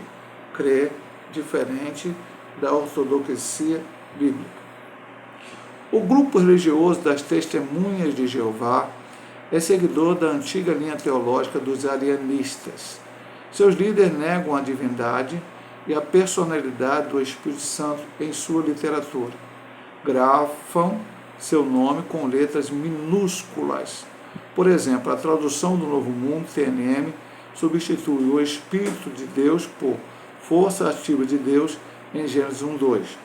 crê diferente da ortodoxia bíblica. O grupo religioso das Testemunhas de Jeová é seguidor da antiga linha teológica dos arianistas. Seus líderes negam a divindade e a personalidade do Espírito Santo em sua literatura. Grafam seu nome com letras minúsculas. Por exemplo, a tradução do Novo Mundo, TNM, substitui o Espírito de Deus por força ativa de Deus em Gênesis 1:2.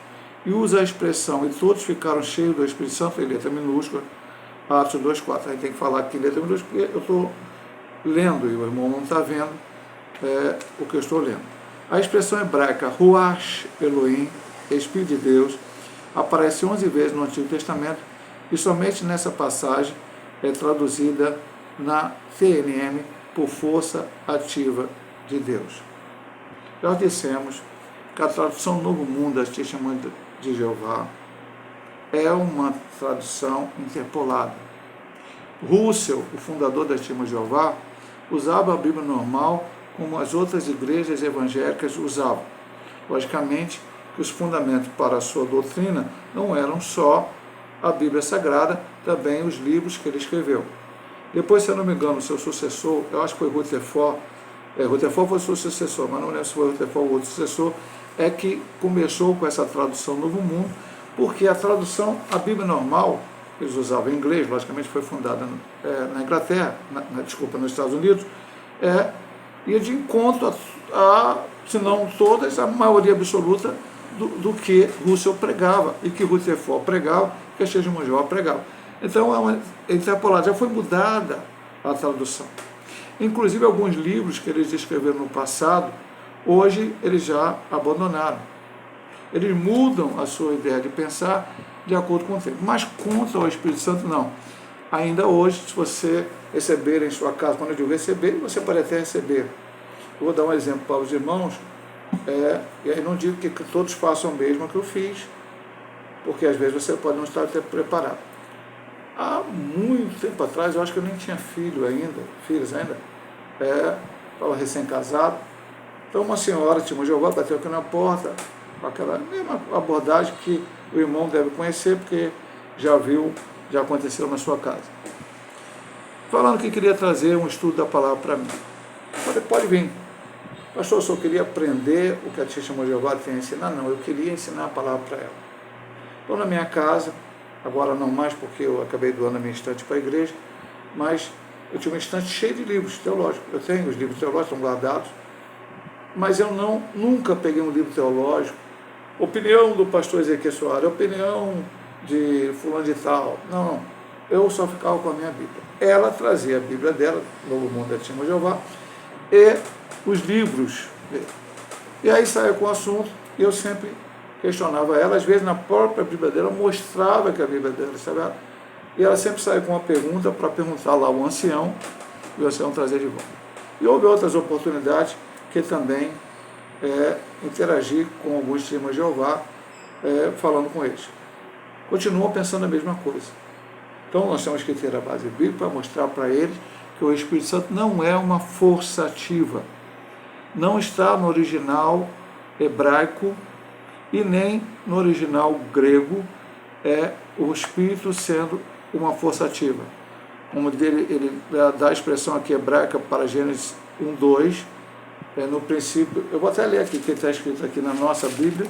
E usa a expressão, e todos ficaram cheios do Espírito Santo, em letra minúscula, Atos 2:4. A gente tem que falar aqui em letra minúscula, porque eu estou lendo e o irmão não está vendo o que eu estou lendo. A expressão hebraica, Ruach Elohim, Espírito de Deus, aparece 11 vezes no Antigo Testamento e somente nessa passagem é traduzida na TNM por força ativa de Deus. Já dissemos que a tradução Novo Mundo das Testemunhas de Jeová é uma tradução interpolada. Russell, o fundador das Testemunhas de Jeová, usava a Bíblia normal como as outras igrejas evangélicas usavam. Logicamente, que os fundamentos para a sua doutrina não eram só a Bíblia Sagrada, também os livros que ele escreveu. Depois, se eu não me engano, o seu sucessor, eu acho que foi Rutherford, Rutherford foi o seu sucessor, mas não lembro se foi Rutherford ou outro sucessor, é que começou com essa tradução Novo Mundo, porque a tradução, a Bíblia normal, eles usavam em inglês, logicamente foi fundada na Inglaterra, nos Estados Unidos, ia de encontro se não todas, a maioria absoluta do que Russell pregava, e que Rutherford pregava, que a Testemunhas de Jeová pregava. Então, já foi mudada a tradução. Inclusive, alguns livros que eles escreveram no passado, hoje eles já abandonaram. Eles mudam a sua ideia de pensar de acordo com o tempo. Mas contra o Espírito Santo, não. Ainda hoje, se você receber em sua casa, quando eu digo receber, você pode até receber. Eu vou dar um exemplo para os irmãos, e aí não digo que todos façam o mesmo que eu fiz, porque às vezes você pode não estar até preparado. Há muito tempo atrás, eu acho que eu nem tinha filhos ainda, estava recém-casado. Então uma senhora, Testemunha de Jeová, bateu aqui na porta, com aquela mesma abordagem que o irmão deve conhecer, porque já aconteceu na sua casa. Falando que queria trazer um estudo da palavra para mim. Pode vir. Pastor, eu só queria aprender o que a Testemunha de Jeová tem a ensinar. Não, eu queria ensinar a palavra para ela. Estou na minha casa, agora não mais porque eu acabei doando a minha estante para a igreja, mas eu tinha uma estante cheia de livros teológicos. Eu tenho os livros teológicos, estão guardados, mas eu nunca peguei um livro teológico, opinião do pastor Ezequiel Soares, opinião de fulano de tal. Não, eu só ficava com a minha Bíblia. Ela trazia a Bíblia dela, Novo Mundo da Testemunha de Jeová, e os livros dele. E aí saia com o assunto, e eu sempre questionava ela, às vezes na própria Bíblia dela, mostrava que a Bíblia dela estava, e ela sempre saía com uma pergunta para perguntar lá ao ancião, e o ancião trazer de volta. E houve outras oportunidades que também interagir com alguns Testemunhas de Jeová, falando com eles. Continuam pensando a mesma coisa. Então nós temos que ter a base bíblica para mostrar para eles que o Espírito Santo não é uma força ativa. Não está no original hebraico e nem no original grego o Espírito sendo uma força ativa. Como ele dá a expressão aqui hebraica para Gênesis 1:2, no princípio, eu vou até ler aqui, que está escrito aqui na nossa Bíblia,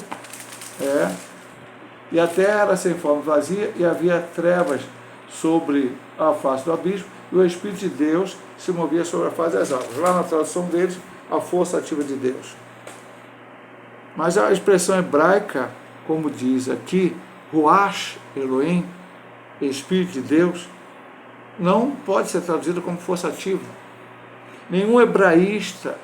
e a terra era sem forma, vazia, e havia trevas sobre a face do abismo, e o Espírito de Deus se movia sobre a face das águas. Lá na tradução deles, a força ativa de Deus. Mas a expressão hebraica, como diz aqui, Ruach Elohim, Espírito de Deus, não pode ser traduzida como força ativa. Nenhum hebraísta,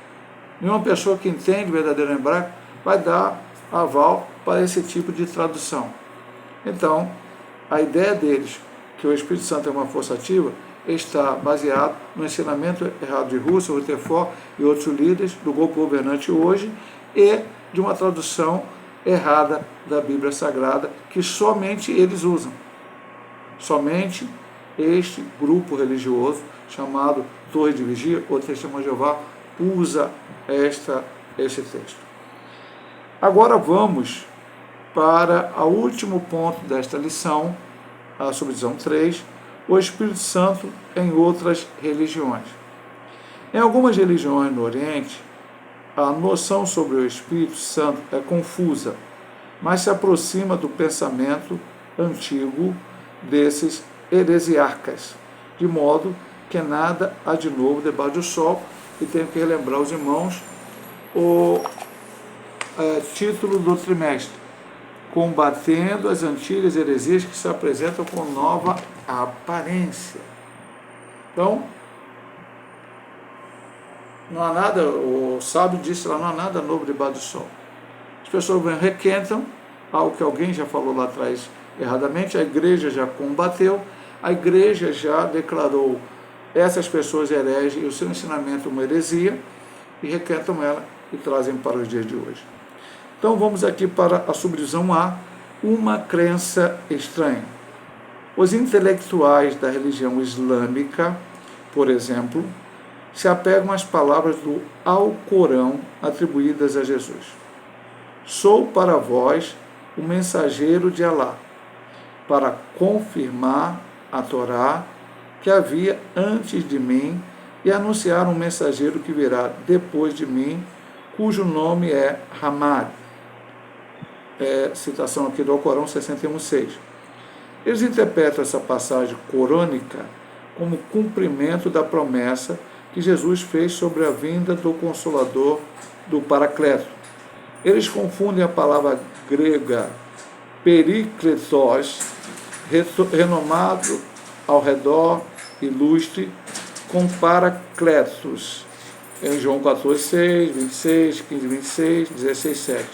nenhuma pessoa que entende o verdadeiro hebraico vai dar aval para esse tipo de tradução. Então, a ideia deles, que o Espírito Santo é uma força ativa, está baseado no ensinamento errado de Russell, Rutherford e outros líderes do grupo governante hoje, e de uma tradução errada da Bíblia Sagrada, que somente eles usam. Somente este grupo religioso, chamado Torre de Vigia, ou Testemunho de Jeová, usa este texto. Agora vamos para o último ponto desta lição, a subdivisão 3, o Espírito Santo em outras religiões. Em algumas religiões no Oriente, a noção sobre o Espírito Santo é confusa, mas se aproxima do pensamento antigo desses heresiarcas, de modo que nada há de novo debaixo do sol, e tenho que relembrar aos irmãos o título do trimestre: Combatendo as antigas heresias que se apresentam com nova aparência. Então, não há nada, o sábio disse lá, não há nada novo debaixo do sol. As pessoas requentam algo que alguém já falou lá atrás erradamente, a igreja já combateu, a igreja já declarou essas pessoas hereges e o seu ensinamento uma heresia, e requentam ela e trazem para os dias de hoje. Então vamos aqui para a subdivisão A, uma crença estranha. Os intelectuais da religião islâmica, por exemplo, se apegam às palavras do Alcorão atribuídas a Jesus. Sou para vós o mensageiro de Alá, para confirmar a Torá que havia antes de mim e anunciar um mensageiro que virá depois de mim, cujo nome é Hamad. Citação aqui do Alcorão 61:6. Eles interpretam essa passagem corânica como cumprimento da promessa que Jesus fez sobre a vinda do Consolador, do Paracleto. Eles confundem a palavra grega perikletos, renomado ao redor, ilustre, com paracletos, em João 14:6, 26, 15, 26, 16, 7.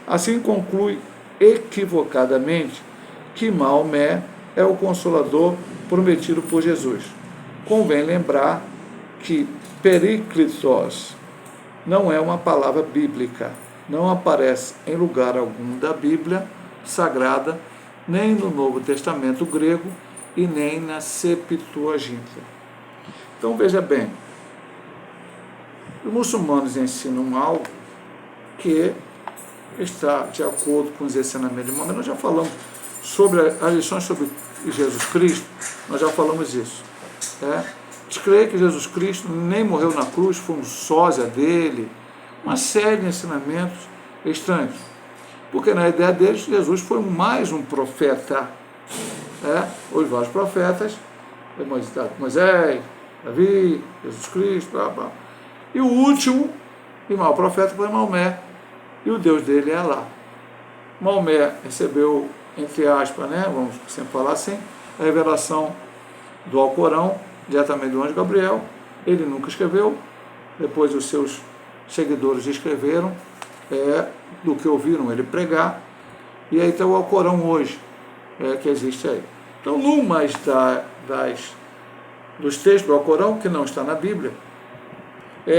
Assim conclui equivocadamente que Maomé é o Consolador prometido por Jesus. Convém lembrar que perikletos não é uma palavra bíblica, não aparece em lugar algum da Bíblia Sagrada, nem no Novo Testamento grego e nem na Septuaginta. Então veja bem, os muçulmanos ensinam algo que está de acordo com os ensinamentos de Maomé. Nós já falamos sobre as lições sobre Jesus Cristo, nós já falamos isso. Eles creem que Jesus Cristo nem morreu na cruz, foi um sósia dele, uma série de ensinamentos estranhos. Porque na ideia deles, Jesus foi mais um profeta. Os vários profetas, Moisés, Davi, Jesus Cristo, blá, blá. E o último e maior profeta foi Maomé, e o Deus dele é Alá. Maomé recebeu, entre aspas, vamos sempre falar assim, a revelação do Alcorão, diretamente do anjo Gabriel. Ele nunca escreveu, depois os seus seguidores escreveram, do que ouviram ele pregar, e aí tem o Alcorão hoje, que existe aí. Então, numa dos textos do Alcorão, que não está na Bíblia,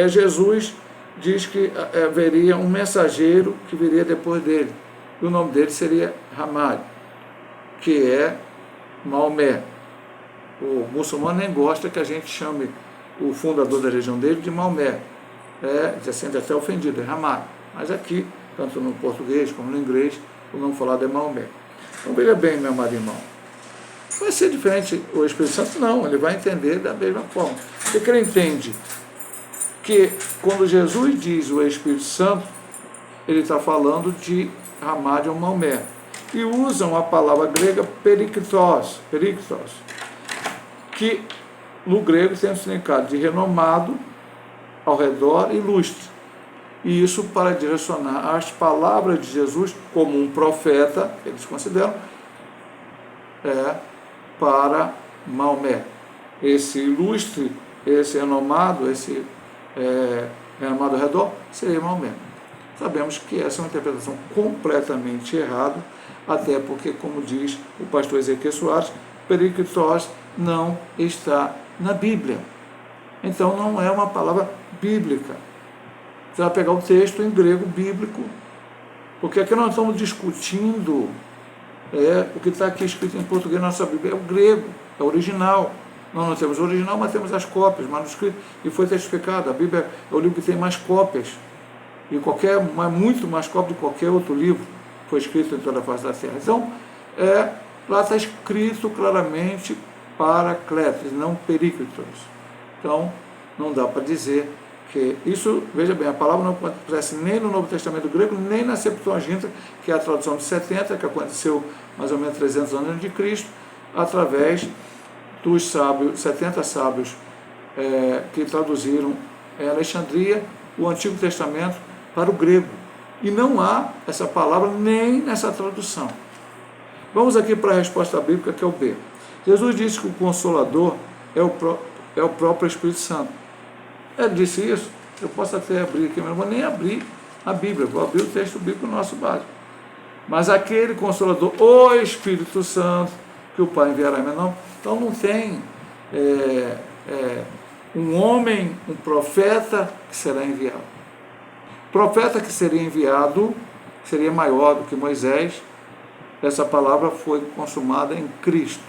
Jesus diz que haveria um mensageiro que viria depois dele, e o nome dele seria Hamad, que é Maomé. O muçulmano nem gosta que a gente chame o fundador da religião dele de Maomé, se sente até ofendido, é Hamad. Mas aqui, tanto no português como no inglês, o nome falado é Maomé. Então veja bem, meu amado irmão, vai ser diferente o Espírito Santo? Não, ele vai entender da mesma forma. Porque ele entende que quando Jesus diz o Espírito Santo, ele está falando de Hamad ou Maomé. E usam a palavra grega perikletos, que no grego tem um significado de renomado, ao redor, e ilustre. E isso para direcionar as palavras de Jesus como um profeta, eles consideram, para Maomé. Esse ilustre, esse renomado, esse renomado ao redor, seria Maomé. Sabemos que essa é uma interpretação completamente errada, até porque, como diz o pastor Ezequiel Soares, perikletos não está na Bíblia. Então não é uma palavra bíblica. Você vai pegar o texto em grego bíblico Porque aqui nós estamos discutindo o que está aqui escrito em português na nossa Bíblia, é o grego, é o original. Nós não temos o original, mas temos as cópias, manuscrito, e foi testificado. A Bíblia é o livro que tem mais cópias, muito mais cópias de qualquer outro livro que foi escrito em toda a face da terra. Então, lá está escrito claramente Paracletos, não Períclitos. Então, não dá para dizer que isso, veja bem, a palavra não aparece nem no Novo Testamento grego, nem na Septuaginta, que é a tradução de 70, que aconteceu mais ou menos 300 anos antes de Cristo, através dos sábios, 70 sábios que traduziram em Alexandria o Antigo Testamento para o grego. E não há essa palavra nem nessa tradução. Vamos aqui para a resposta bíblica, que é o B. Jesus disse que o Consolador é o próprio Espírito Santo. Ele disse isso, eu posso até abrir aqui, mas não vou nem abrir a Bíblia, vou abrir o texto bíblico nosso básico. Mas aquele Consolador, o Espírito Santo, que o Pai enviará em meu nome. Então não tem um homem, um profeta que será enviado. O profeta que seria enviado seria maior do que Moisés. Essa palavra foi consumada em Cristo.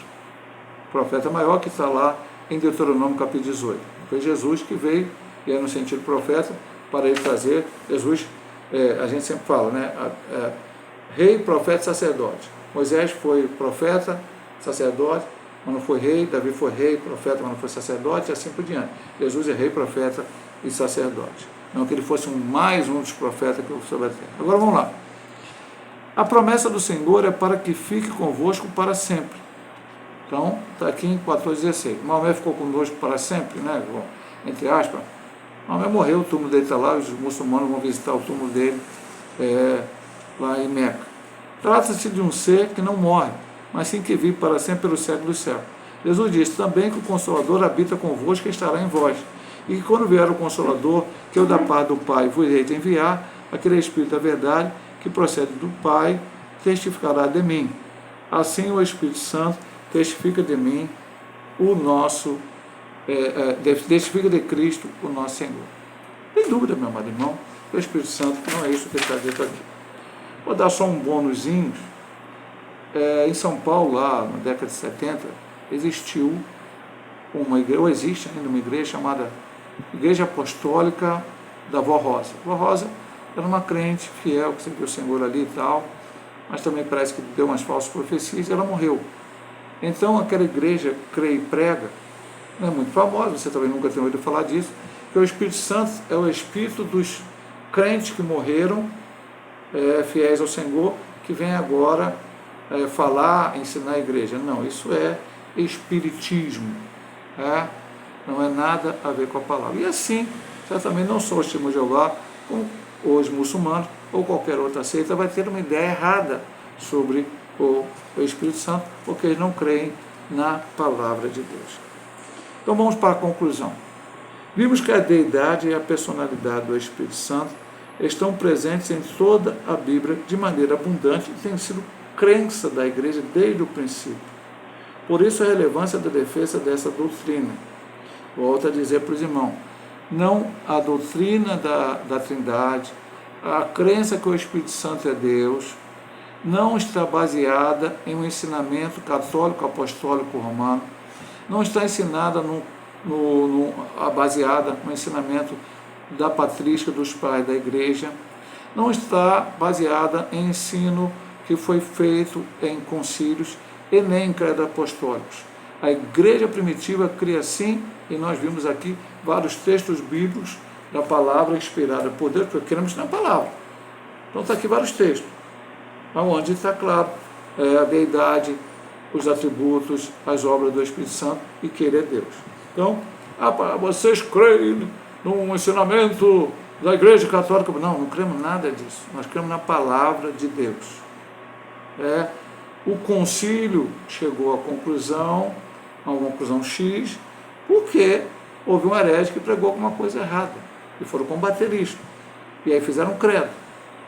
O profeta maior que está lá em Deuteronômio capítulo 18. Foi Jesus que veio, e é no sentido profeta, para ele trazer. Jesus, a gente sempre fala, né? Rei, profeta e sacerdote. Moisés foi profeta, sacerdote, mas não foi rei. Davi foi rei, profeta, mas não foi sacerdote, e assim por diante. Jesus é rei, profeta e sacerdote. Não que ele fosse mais um dos profetas que houve sobre a terra. Agora vamos lá. A promessa do Senhor é para que fique convosco para sempre. Então, está aqui em 14,16. Maomé ficou conosco para sempre, né? Entre aspas. Maomé morreu, o túmulo dele está lá, os muçulmanos vão visitar o túmulo dele lá em Meca. Trata-se de um ser que não morre, mas sim que vive para sempre pelo século dos séculos. Jesus disse também que o Consolador habita convosco e estará em vós. E que quando vier o Consolador, que eu da parte do Pai vos hei de enviar, aquele Espírito da verdade, que procede do Pai, testificará de mim. Assim o Espírito Santo testifica de mim testifica de Cristo, o nosso Senhor. Tem dúvida, meu amado irmão, que o Espírito Santo não é isso que está dito aqui. Vou dar só um bônusinho. Em São Paulo, lá na década de 70, existiu uma igreja, ou existe ainda uma igreja chamada Igreja Apostólica da Vó Rosa. A Vó Rosa era uma crente fiel, que serviu o Senhor ali e tal, mas também parece que deu umas falsas profecias e ela morreu. Então aquela igreja crê e prega, não é muito famosa, você também nunca tem ouvido falar disso, que o Espírito Santo é o Espírito dos crentes que morreram, fiéis ao Senhor, que vem agora falar, ensinar a igreja. Não, isso é espiritismo, não é nada a ver com a palavra. E assim, certamente não só os testemunhos de Jeová, como os muçulmanos ou qualquer outra seita vai ter uma ideia errada sobre o Espírito Santo, porque eles não creem na palavra de Deus. Então vamos para a conclusão. Vimos que a deidade e a personalidade do Espírito Santo estão presentes em toda a Bíblia de maneira abundante e tem sido crença da igreja desde o princípio. Por isso a relevância da defesa dessa doutrina. Volto a dizer para os irmãos, não a doutrina da Trindade, a crença que o Espírito Santo é Deus, não está baseada em um ensinamento católico, apostólico, romano, não está ensinada baseada no ensinamento da patrística dos pais da igreja, não está baseada em ensino que foi feito em concílios e nem em credos apostólicos. A igreja primitiva cria assim, e nós vimos aqui vários textos bíblicos da palavra inspirada por Deus, porque queremos na palavra. Então está aqui vários textos, onde está claro a deidade, os atributos, as obras do Espírito Santo e que Ele é Deus. Então, vocês creem no ensinamento da Igreja Católica? Não cremos nada disso. Nós cremos na palavra de Deus. O concílio chegou à conclusão, a uma conclusão X, porque houve um herege que pregou alguma coisa errada e foram combater isso. E aí fizeram um credo.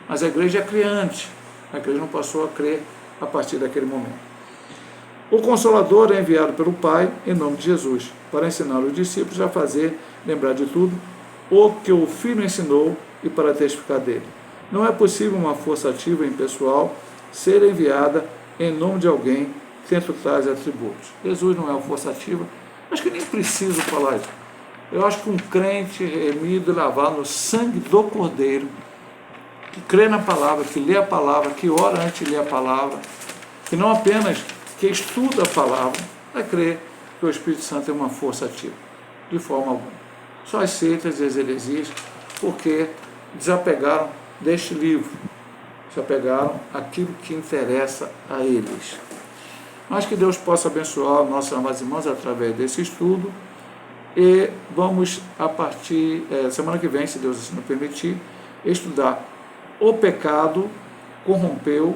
Mas a igreja é criante. A igreja não passou a crer a partir daquele momento. O Consolador é enviado pelo Pai em nome de Jesus, para ensinar os discípulos a fazer, lembrar de tudo, o que o Filho ensinou e para testificar dele. Não é possível uma força ativa impessoal ser enviada em nome de alguém tendo tais atributos. Jesus não é uma força ativa. Acho que nem preciso falar isso. Eu acho que um crente remido e lavado no sangue do Cordeiro, que crê na palavra, que lê a palavra, que ora antes de ler a palavra, que não apenas que estuda a palavra, vai crer que o Espírito Santo é uma força ativa, de forma alguma. Só as seitas e as heresias, porque desapegaram deste livro, se apegaram àquilo que interessa a eles. Mas que Deus possa abençoar nossas amadas irmãs através desse estudo, e vamos, a partir, semana que vem, se Deus assim nos permitir, estudar o pecado corrompeu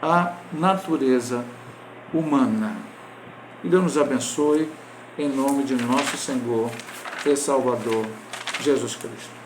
a natureza humana. E Deus nos abençoe, em nome de nosso Senhor e Salvador, Jesus Cristo.